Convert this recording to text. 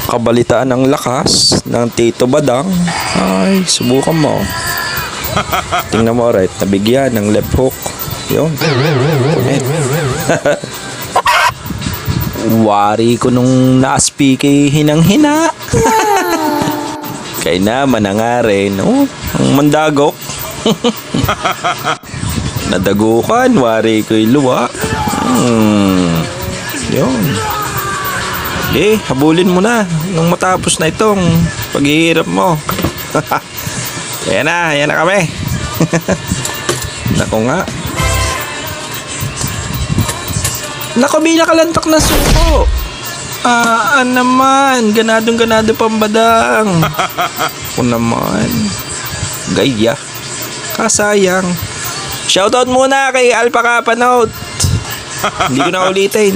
Kabalitaan ng lakas ng Tito Badang. Ay, subukan mo. Tingnan mo, right? Nabigyan ng left hook. Yun. Wari ko nung naaspiki hinang-hina. Kaya naman nga rin, oh, ang mandagok. Nadagukan, wari ko'y luwa. Yun. Habulin mo na nung matapos na itong paghihirap mo. Ayan na kami. Nako nga. Nako, may nakalantak na suko. Naman, ganadong-ganado pambadang. Ako naman. Gaya. Kasayang. Shoutout muna kay Alpaca Panout. Hindi ko na ulitin.